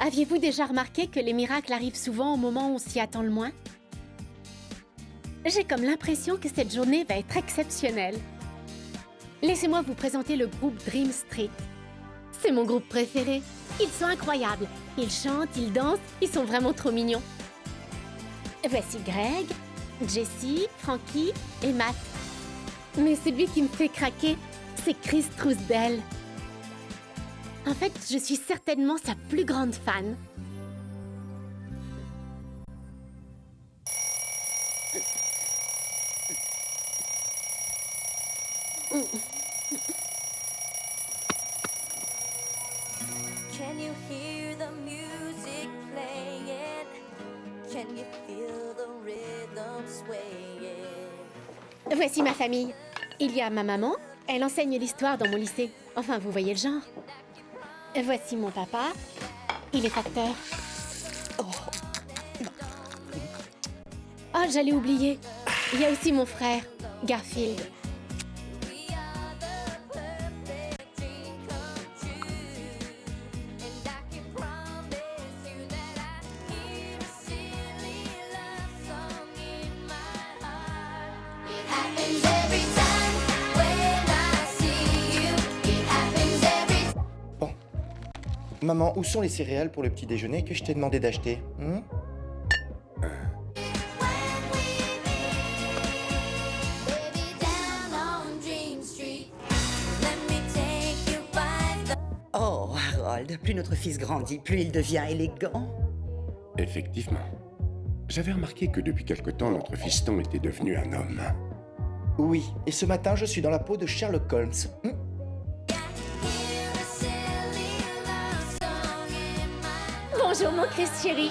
Aviez-vous déjà remarqué que les miracles arrivent souvent au moment où on s'y attend le moins? J'ai comme l'impression que cette journée va être exceptionnelle. Laissez-moi vous présenter le groupe Dream Street. C'est mon groupe préféré. Ils sont incroyables. Ils chantent, ils dansent, ils sont vraiment trop mignons. Voici Greg, Jessie, Frankie et Matt. Mais celui qui me fait craquer, c'est Chris Trousdale. En fait, je suis certainement sa plus grande fan. Can you hear the music playing? Can you feel the rhythm swaying? Voici ma famille. Il y a ma maman. Elle enseigne l'histoire dans mon lycée. Enfin, vous voyez le genre. Voici mon papa. Il est facteur. Oh, j'allais oublier. Il y a aussi mon frère, Garfield. We are the perfect dream come true. And I can promise you that I hear a silly love song in my heart. It happens every time when I see you. It happens every time. Bon. Maman, où sont les céréales pour le petit déjeuner que je t'ai demandé d'acheter Baby, down on Dream Street. Let me take you by the. Oh, Harold, plus notre fils grandit, plus il devient élégant. Effectivement. J'avais remarqué que depuis quelque temps, notre fiston était devenu un homme. Oui, et ce matin, je suis dans la peau de Sherlock Holmes. Hear a silly love song in my Bonjour, mon Chris chéri.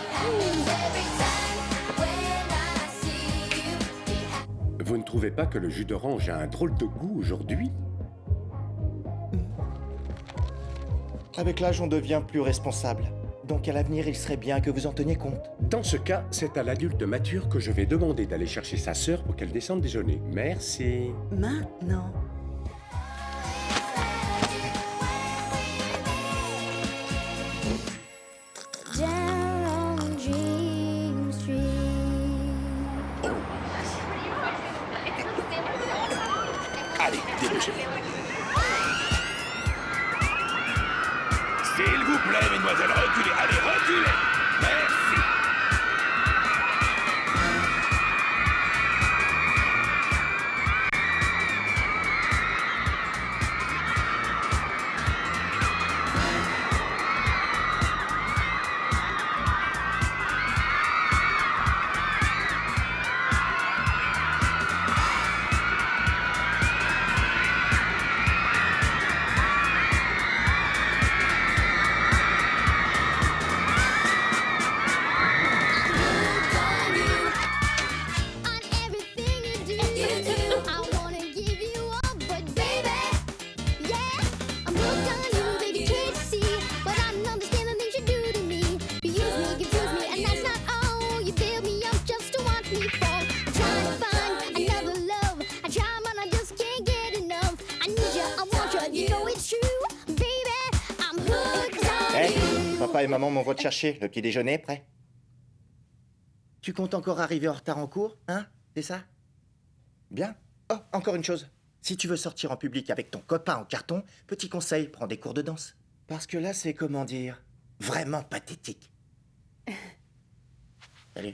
every time when I see you. Vous ne trouvez pas que le jus d'orange a un drôle de goût aujourd'hui? Avec l'âge, on devient plus responsable. Donc à l'avenir, il serait bien que vous en teniez compte. Dans ce cas, c'est à l'adulte mature que je vais demander d'aller chercher sa sœur pour qu'elle descende déjeuner. Merci. Maintenant. Down on Dream Street. Allez, dépêchez-vous. S'il vous plaît, mesdemoiselles, reculez. Allez, reculez. Merci. On everything you do. I wanna give you all, but baby, yeah, I'm hooked on you, baby, can't see. But I don't understand the things you do to me. You use me, confuse me, and that's not all. You build me up just to watch me fall. I'm trying to find another love. I try, but I just can't get enough. I need you, I want you, you know it's true, baby. I'm hooked on Eh, you. papa et maman m'envoient te chercher. Le petit déjeuner est prêt. Tu comptes encore arriver en retard en cours, hein? C'est ça? Bien. Oh, encore une chose. Si tu veux sortir en public avec ton copain en carton, petit conseil, prends des cours de danse. Parce que là, c'est, comment dire, vraiment pathétique. Salut.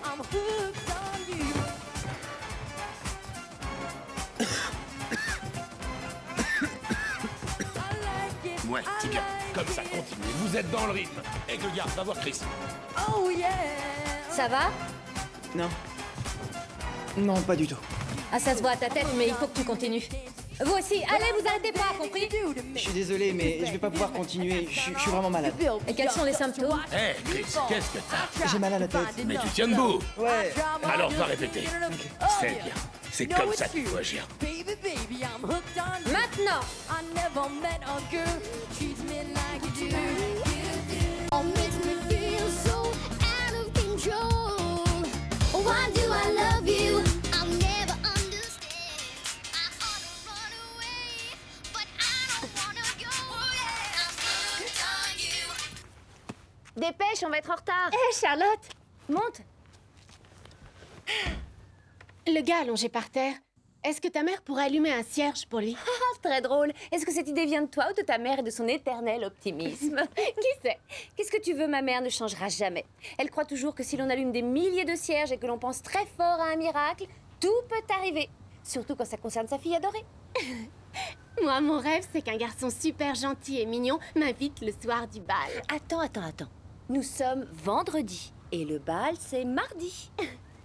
I'm hooked on you. I like it. Ouais, c'est bien. Comme ça, continue. Vous êtes dans le rythme. Et le gars, va voir Chris. Oh yeah. Ça va? Non. Non, pas du tout. Ah, ça se voit à ta tête, mais il faut que tu continues. Vous aussi, allez, vous arrêtez pas, compris? Je suis désolé, mais je vais pas pouvoir continuer. Je suis vraiment malade. Et quels sont les symptômes? Hé, Chris, qu'est-ce que t'as? J'ai mal à la tête. Mais tu tiens debout. Ouais. Alors va répéter. C'est bien. C'est comme ça qu'il faut agir. Baby, baby, I'm hooked on you. Maintenant! I never met a girl who treats me like you do. Oh, makes me feel so out of control. Why do I love you? I'll never understand. I ought to run away, but I don't wanna go. I'm hooked on you. Dépêche, on va être en retard. Hé, Charlotte! Monte! Le gars allongé par terre. Est-ce que ta mère pourrait allumer un cierge pour lui? Ah, très drôle. Est-ce que cette idée vient de toi ou de ta mère et de son éternel optimisme? Qui sait? Qu'est-ce que tu veux, ma mère ne changera jamais. Elle croit toujours que si l'on allume des milliers de cierges et que l'on pense très fort à un miracle, tout peut arriver. Surtout quand ça concerne sa fille adorée. Moi, mon rêve, c'est qu'un garçon super gentil et mignon m'invite le soir du bal. Attends. Nous sommes vendredi et le bal, c'est mardi.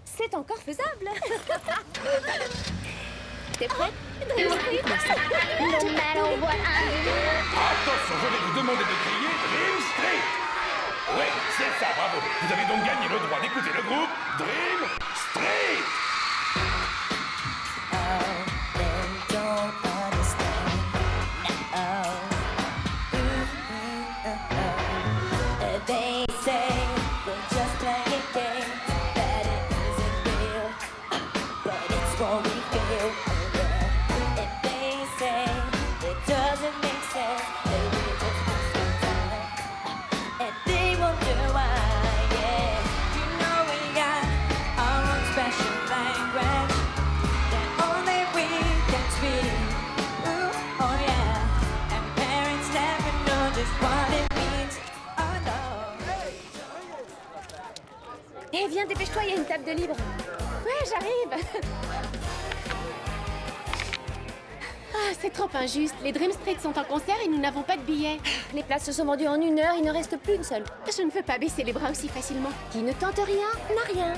C'est encore faisable. T'es prête? No matter what I do. Attention, je vais vous demander de crier Dream Street. Ouais, c'est ça, bravo. Vous avez donc gagné le droit d'écouter le groupe Dream Street. They say we're just playing a game, that it isn't real, but it's what we feel. And they say it doesn't make sense, that we just waste our time. And they wonder why, yeah. You know we got our own special language that only we can speak. Ooh, oh yeah. And parents never know just what it means. Oh no. Eh, viens, dépêche-toi, il y a une table de libre. Ouais, j'arrive. Ah, c'est trop injuste. Les Dream Street sont en concert et nous n'avons pas de billets. Les places se sont vendues en 1 heure, il ne reste plus une seule. Je ne peux pas baisser les bras aussi facilement. Qui ne tente rien, n'a rien.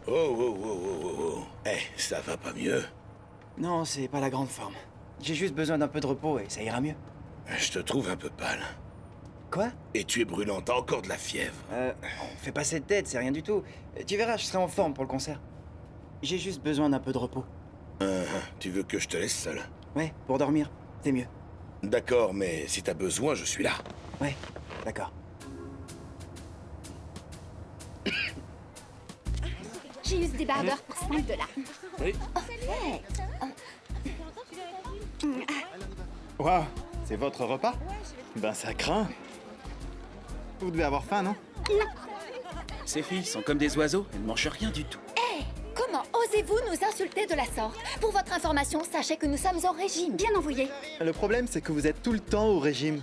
Oh. Eh, ça va pas mieux. Non, c'est pas la grande forme. J'ai juste besoin d'un peu de repos et ça ira mieux. Je te trouve un peu pâle. Quoi? Et tu es brûlant, t'as encore de la fièvre. Fais pas cette tête, c'est rien du tout. Tu verras, je serai en forme pour le concert. J'ai juste besoin d'un peu de repos. Tu veux que je te laisse seul? Ouais, pour dormir, c'est mieux. D'accord, mais si t'as besoin, je suis là. Ouais, d'accord. J'ai eu ce débardeur pour 5 $. Oui. Waouh, c'est votre repas? Ben ça craint. Vous devez avoir faim, non? Ces filles sont comme des oiseaux, elles ne mangent rien du tout. Comment osez-vous nous insulter de la sorte? Pour votre information, sachez que nous sommes au régime. Bien envoyé. Le problème, c'est que vous êtes tout le temps au régime.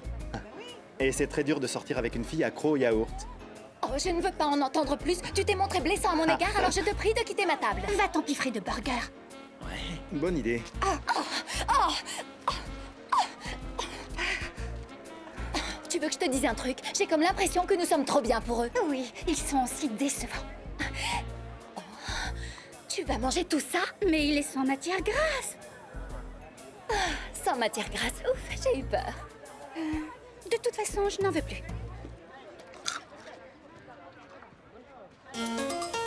Et c'est très dur de sortir avec une fille accro au yaourt. Oh, je ne veux pas en entendre plus. Tu t'es montré blessant à mon égard, alors je te prie de quitter ma table. Va t'empiffrer de burger. Bonne idée. Tu veux que je te dise un truc? J'ai comme l'impression que nous sommes trop bien pour eux. Oui, ils sont aussi décevants. Oh, tu vas manger tout ça? Mais il est sans matière grasse. Sans matière grasse, ouf, j'ai eu peur. De toute façon, je n'en veux plus.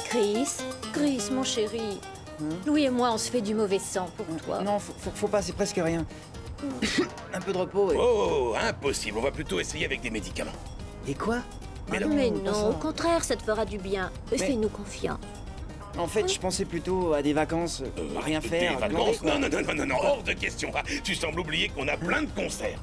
Chris, mon chéri. Louis et moi, on se fait du mauvais sang pour toi. Non, faut pas, c'est presque rien. Un peu de repos et... Oh, impossible, on va plutôt essayer avec des médicaments. Et quoi? Mais Ah non. Mais pas non, ça. au contraire, ça te fera du bien. Mais- Fais-nous confiance. En fait, je pensais plutôt à des vacances, à rien faire. Des vacances? Non, hors de question. Ah, tu sembles oublier qu'on a plein de concerts.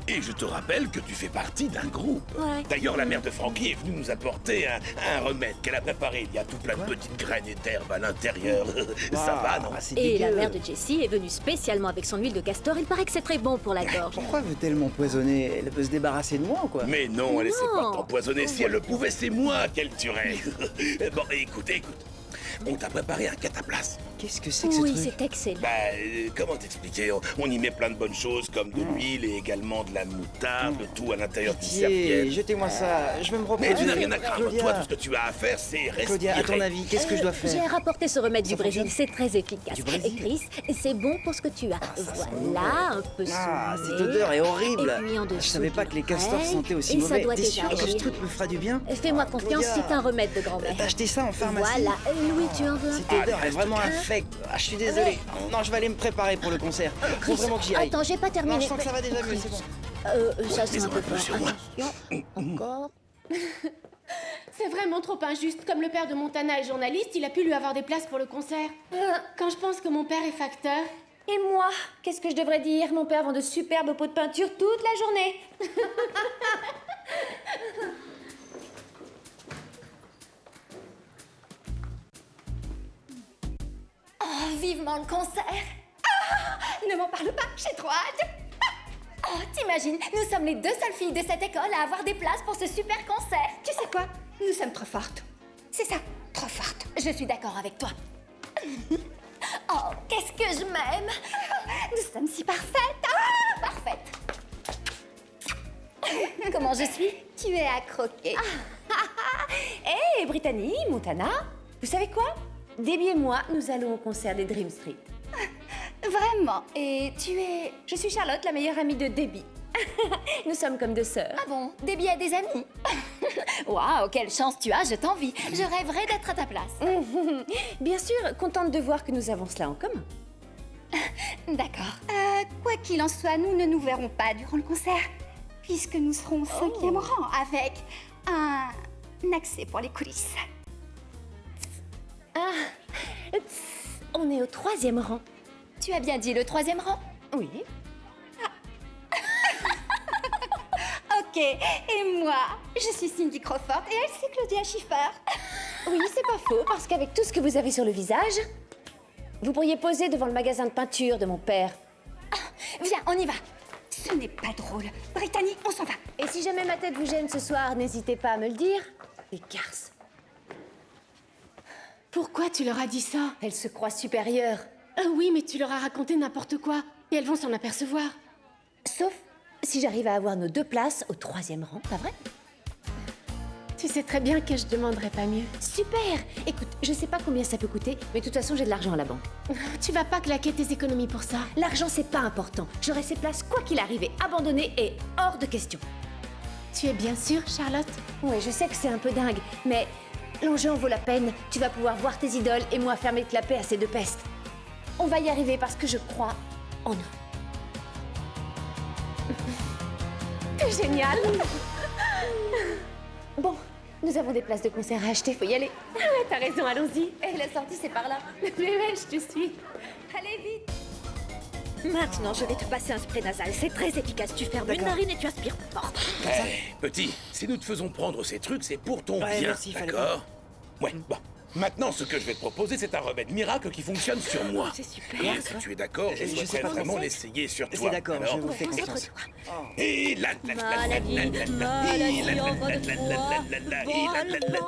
Et je te rappelle que tu fais partie d'un groupe. Ouais. D'ailleurs, la mère de Frankie est venue nous apporter un remède qu'elle a préparé. Il y a tout plein de petites graines et d'herbes à l'intérieur. Ça va, non? C'est Et la dégueu. mère de Jessie est venue spécialement avec son huile de castor. Il paraît que c'est très bon pour la gorge. Pourquoi veut-elle m'empoisonner? Elle veut se débarrasser de moi ou quoi? Mais non, elle essaie pas de Non. t'empoisonner. Si elle le pouvait, c'est moi qu'elle tuerait. Bon, écoute. On t'a préparé un cataplasme. Qu'est-ce que c'est que ce Oui, truc? c'est excellent. Bah, comment t'expliquer? On y met plein de bonnes choses comme de l'huile et également de la moutarde, le tout à l'intérieur d'une Pitié, serviette. jetez-moi ça, je vais me reposer. Mais tu n'as rien à craindre. Claudia. Toi, tout ce que tu as à faire, c'est respirer. Claudia, à ton avis, qu'est-ce que je dois J'ai faire? rapporté ce remède Ça du Brésil, fonctionne? c'est très efficace. Du Brésil? Et Chris, c'est bon pour ce que tu as. Voilà, un peu Ah, saumé. cette odeur est horrible. Et puis en dessous Je savais pas du que les castors oreille, sentaient aussi et ça mauvais. doit T'es sûr que ce t'élargir. truc me fera du bien? Fais-moi confiance, Claudia. c'est un remède de grand-mère. T'as acheté ça en pharmacie? Voilà, Louis, tu en veux un Cette peu? odeur est vraiment infecte. Ah, je suis désolé. Non, je vais aller me préparer pour le concert. Faut vraiment que j'y aille. Attends, j'ai pas terminé. Non, je sens que ça va déjà mieux, c'est bon. Ça c'est un peu fort. sur moi. Attention, encore. C'est vraiment trop injuste. Comme le père de Montana est journaliste, il a pu lui avoir des places pour le concert. Quand je pense que mon père est facteur... Et moi, qu'est-ce que je devrais dire? Mon père vend de superbes pots de peinture toute la journée. Oh, vivement le concert. Ah, ne m'en parle pas, j'ai trop hâte. Oh, t'imagines, nous sommes les deux seules filles de cette école à avoir des places pour ce super concert. Tu sais quoi? Nous sommes trop fortes. C'est ça, trop fortes. Je suis d'accord avec toi. Oh, qu'est-ce que je m'aime! Nous sommes si parfaites! Ah, parfaites! Comment je suis? Tu es à croquer. Hé, Brittany, Montana, vous savez quoi? Debbie et moi, nous allons au concert des Dream Street. Vraiment? Et tu es... Je suis Charlotte, la meilleure amie de Debbie. Nous sommes comme deux sœurs. Ah bon? Debbie a des amis? Waouh, quelle chance tu as, je t'envie. Je rêverais d'être à ta place. Bien sûr, contente de voir que nous avons cela en commun. D'accord. Quoi qu'il en soit, nous ne nous verrons pas durant le concert, puisque nous serons au 5e rang avec un accès pour les coulisses. On est au 3e rang. Tu as bien dit le 3e rang? Oui. Ok, et moi, je suis Cindy Crawford et elle c'est Claudia Schiffer. Oui, c'est pas faux, parce qu'avec tout ce que vous avez sur le visage, vous pourriez poser devant le magasin de peinture de mon père. Viens, on y va. Ce n'est pas drôle. Brittany, on s'en va. Et si jamais ma tête vous gêne ce soir, n'hésitez pas à me le dire. Les garces. Pourquoi tu leur as dit ça? Elle se croit supérieure. Ah oui, mais tu leur as raconté n'importe quoi. Et elles vont s'en apercevoir. Sauf si j'arrive à avoir nos 2 places au 3e rang, pas vrai? Tu sais très bien que je demanderais pas mieux. Super! Écoute, je sais pas combien ça peut coûter, mais de toute façon, j'ai de l'argent à la banque. Tu vas pas claquer tes économies pour ça. L'argent, c'est pas important. J'aurai ces places quoi qu'il arrive, et abandonnées et hors de question. Tu es bien sûre, Charlotte? Ouais, je sais que c'est un peu dingue, mais l'enjeu en vaut la peine. Tu vas pouvoir voir tes idoles et moi fermer le clapet à ces 2 pestes. On va y arriver parce que je crois en nous. C'est génial. Bon, nous avons des places de concert à acheter, faut y aller. Ouais, t'as raison, allons-y. Et la sortie, c'est par là. Mais ouais, je te suis. Allez, vite. Maintenant, je vais te passer un spray nasal. C'est très efficace. Tu fermes une narine et tu aspires fort. Eh, petit, si nous te faisons prendre ces trucs, c'est pour ton Ouais, bien, merci, fallait d'accord? Ouais, bon. Maintenant, ce que je vais te proposer, c'est un remède miracle qui fonctionne sur moi. C'est super. Et si tu es d'accord, je Je sais souhaiterais pas vraiment français. l'essayer sur toi. C'est d'accord, Alors, je vous fais confiance. Et la la la la la la la la Maladie, la la encore la une la fois. la la la et la la la.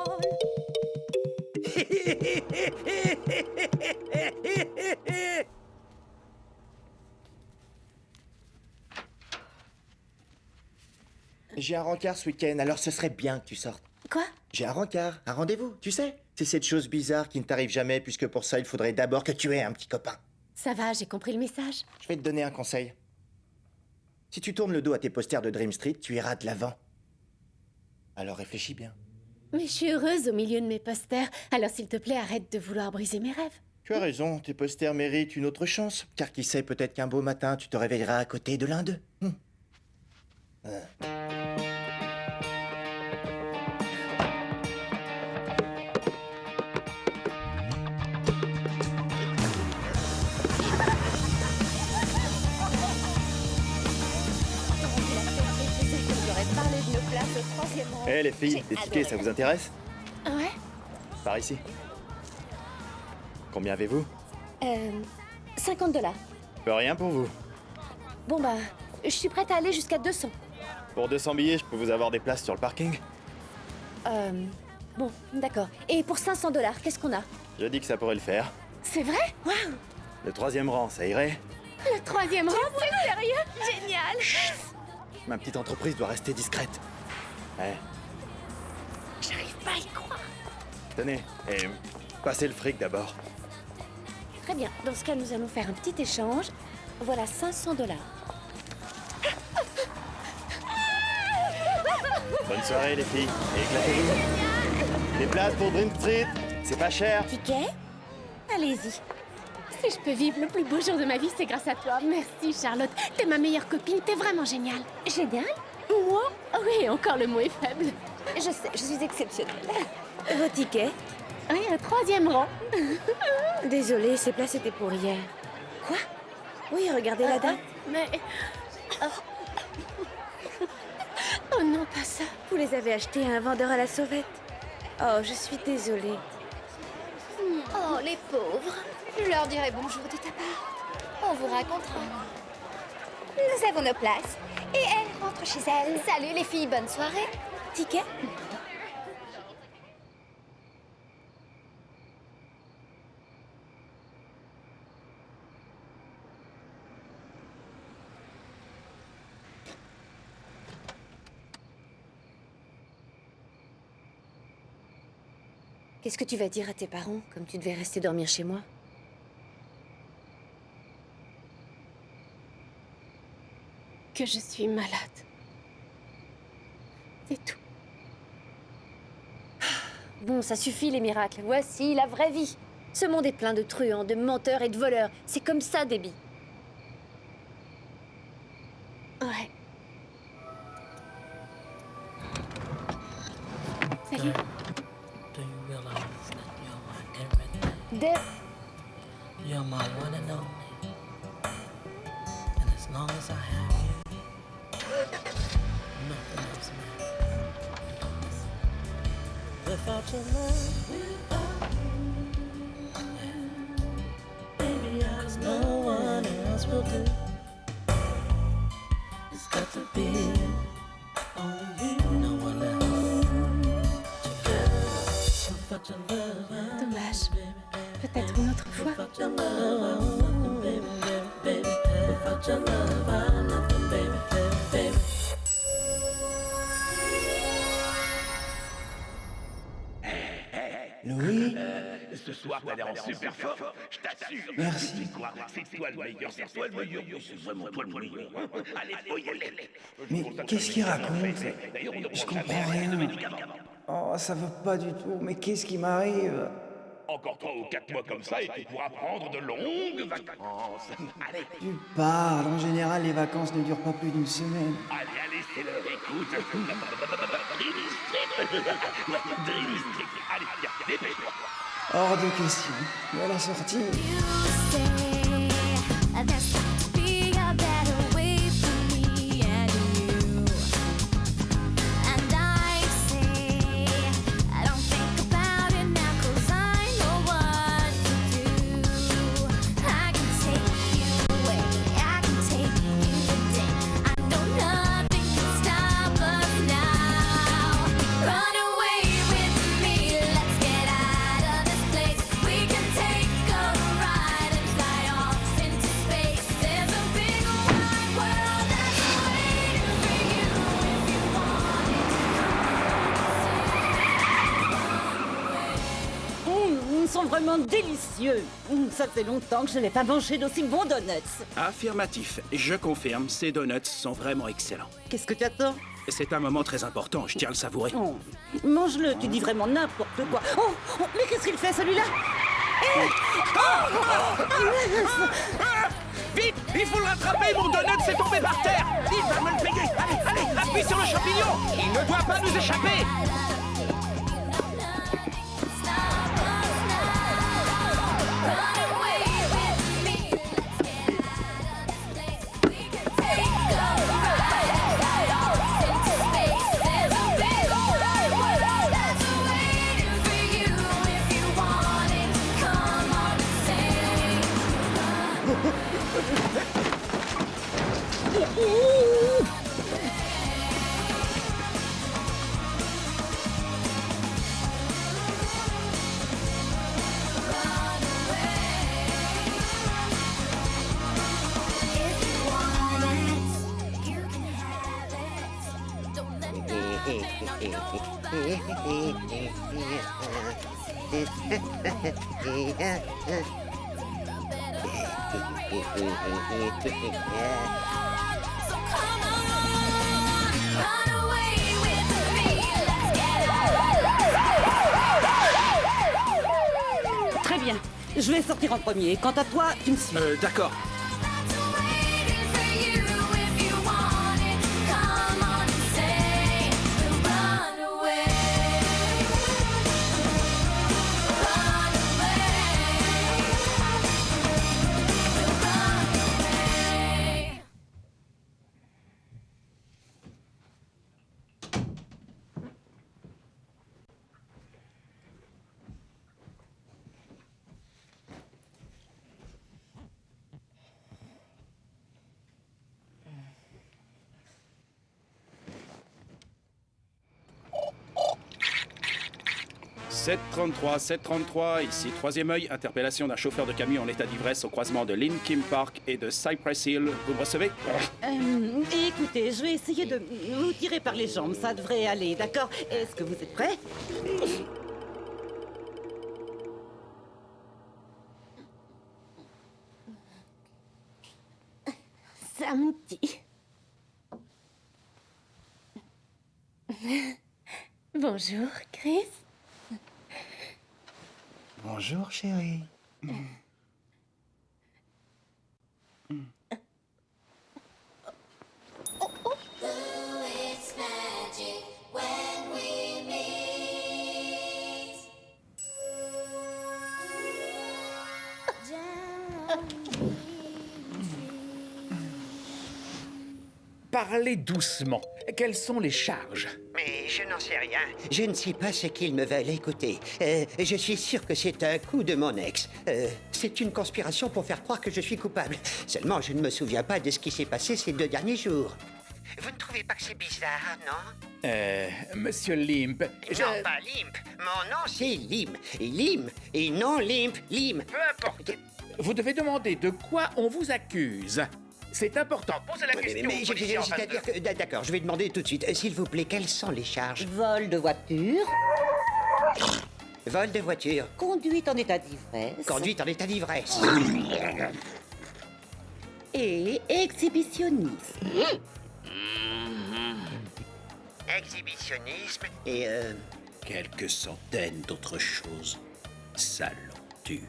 J'ai un rencard ce week-end, alors ce serait bien que tu sortes. Quoi? J'ai un rencard, un rendez-vous, tu sais. C'est cette chose bizarre qui ne t'arrive jamais, puisque pour ça, il faudrait d'abord que tu aies un petit copain. Ça va, j'ai compris le message. Je vais te donner un conseil. Si tu tournes le dos à tes posters de Dream Street, tu iras de l'avant. Alors réfléchis bien. Mais je suis heureuse au milieu de mes posters, alors s'il te plaît, arrête de vouloir briser mes rêves. Tu as raison, tes posters méritent une autre chance. Car qui sait, peut-être qu'un beau matin, tu te réveilleras à côté de l'un d'eux. Eh les filles, les tickets, ça vous intéresse? Ouais. Par ici. Combien avez-vous? $50. Peu rien pour vous. Bon bah, je suis prête à aller jusqu'à 200. Pour 200 billets, je peux vous avoir des places sur le parking? Bon, d'accord. Et pour $500, qu'est-ce qu'on a? Je dis que ça pourrait le faire. C'est vrai? Waouh! Le 3e rang, ça irait? Le 3e rang, c'est sérieux? Génial! Ma petite entreprise doit rester discrète. Ouais. J'arrive pas à y croire. Tenez, et passez le fric d'abord. Très bien. Dans ce cas, nous allons faire un petit échange. Voilà $500. Bonne soirée les filles, et éclatez-vous. Des places pour Dream Street, c'est pas cher. Ticket? Allez-y. Si je peux vivre le plus beau jour de ma vie, c'est grâce à toi. Merci, Charlotte. T'es ma meilleure copine, t'es vraiment géniale. Génial? Moi? Oui, encore le mot est faible. Je sais, je suis exceptionnelle. Vos tickets? Oui, le 3e rang. Désolée, ces places étaient pour hier. Quoi? Oui, regardez la date. Mais... Oh non, pas ça. Vous les avez achetées à un vendeur à la sauvette. Oh, je suis désolée. Oh, les pauvres. Je leur dirai bonjour de ta part. On vous racontera. Nous avons nos places. Et elle rentre chez elle. Salut les filles, bonne soirée. Ticket? Qu'est-ce que tu vas dire à tes parents, comme tu devais rester dormir chez moi? Que je suis malade. C'est tout. Bon, ça suffit les miracles. Voici la vraie vie. Ce monde est plein de truands, de menteurs et de voleurs. C'est comme ça, Debbie. Ouais. Salut. Do you realize that you're my everything? Deb. You're my one and only. And as long as I have you, nothing else matters. Without your love, baby, 'cause no one else will do. It's got to be only you, no one else. Without your love, Dommage. Peut-être une autre fois. without your love, baby, baby, without your love, I'm nothing, baby, baby. Louis? Ce soir, t'as l'air en super forme, je t'assure. Merci. C'est toi le meilleur, c'est toi le meilleur, c'est vraiment toi le meilleur. Allez, faut y aller. Mais qu'est-ce qu'il raconte? Je comprends rien. Oh, ça va pas du tout. Mais qu'est-ce qui m'arrive? Encore 3 ou 4 mois comme ça et tu pourras prendre de longues vacances. Allez, Tu parles. En général, les vacances ne durent pas plus d'une semaine. allez, c'est l'heure, écoute. Dream Street. Dream Street. Allez, viens, dépêche-toi. Hors de question. Où est la sortie? You say there's got to be a better way for me and you. And I say I don't think about it now 'cause I know what to do. I can take you away, I can take you today. I know nothing can stop us now. Run away with me, let's get out of this place. We can take a ride and fly off into space. There's a big wide world that's waiting for you if you want it. Ils sont vraiment délicieux. Ça fait longtemps que je n'avais pas mangé d'aussi bons donuts. Affirmatif, je confirme, ces donuts sont vraiment excellents. Qu'est-ce que tu attends? C'est un moment très important, je tiens à le savourer. Oh, mange-le, tu dis vraiment n'importe quoi. Oh, oh, mais qu'est-ce qu'il fait celui-là? Vite, il faut le rattraper, mon donut s'est tombé par terre. Il va me le payer. Allez, appuie sur le champignon. Il ne doit pas nous échapper. Take a ride, fly off into space. There's a big Très bien. Je vais sortir en premier. Quant à toi, tu me suis. D'accord. « 733, ici troisième œil, interpellation d'un chauffeur de camion en état d'ivresse au croisement de Linkin Park et de Cypress Hill. Vous me recevez? Écoutez, je vais essayer de vous tirer par les jambes. Ça devrait aller, d'accord? Est-ce que vous êtes prêts? Samedi. Bonjour, Chris. Bonjour, chérie. Parlez doucement. Quelles sont les charges? Mais je n'en sais rien. Je ne sais pas ce qu'ils me veulent écouter. Je suis sûr que c'est un coup de mon ex. C'est une conspiration pour faire croire que je suis coupable. Seulement, je ne me souviens pas de ce qui s'est passé ces 2 derniers jours. Vous ne trouvez pas que c'est bizarre, non? Monsieur Limp, Non, pas Limp. Mon nom, c'est Lim. Lim. Et non Limp. Lim. Peu importe. vous devez demander de quoi on vous accuse. C'est important. Posez la question. Mais c'est-à-dire que... D'accord, je vais demander tout de suite. S'il vous plaît, quelles sont les charges? Vol de voiture. Vol de voiture. Conduite en état d'ivresse. Conduite en état d'ivresse. Et exhibitionnisme. Exhibitionnisme et quelques centaines d'autres choses. Ça l'entue.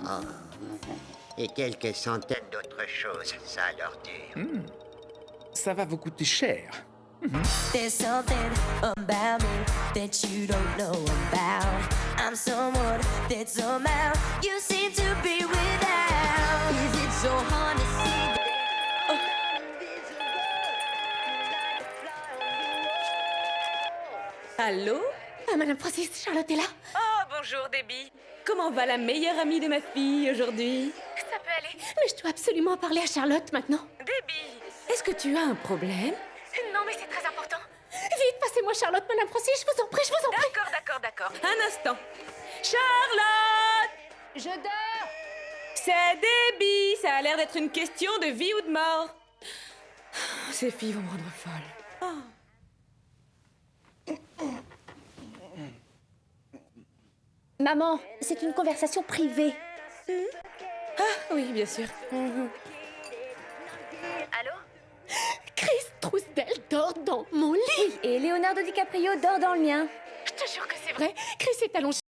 Oh. Et quelques centaines d'autres choses. Ça l'ordure. Ça va vous coûter cher. There's something about me that you don't know about. I'm someone that somehow you seem to be without. Is it so hard to see? Allô? Ah, Madame Francis, Charlotte est là. Oh, bonjour, Debbie. Comment va la meilleure amie de ma fille aujourd'hui? Ça peut aller, mais je dois absolument parler à Charlotte maintenant. Debbie, est-ce que tu as un problème? Non, mais c'est très important. Vite, passez-moi Charlotte, Madame Francis, je vous en prie, je vous en prie. D'accord. Un instant. Charlotte! Je dors! C'est Debbie. Ça a l'air d'être une question de vie ou de mort. Ces filles vont me rendre folle. Maman, c'est une conversation privée. Ah, oui, bien sûr. Allô? Chris Trousdale dort dans mon lit. Et Leonardo DiCaprio dort dans le mien. Je te jure que c'est vrai. Chris est allongé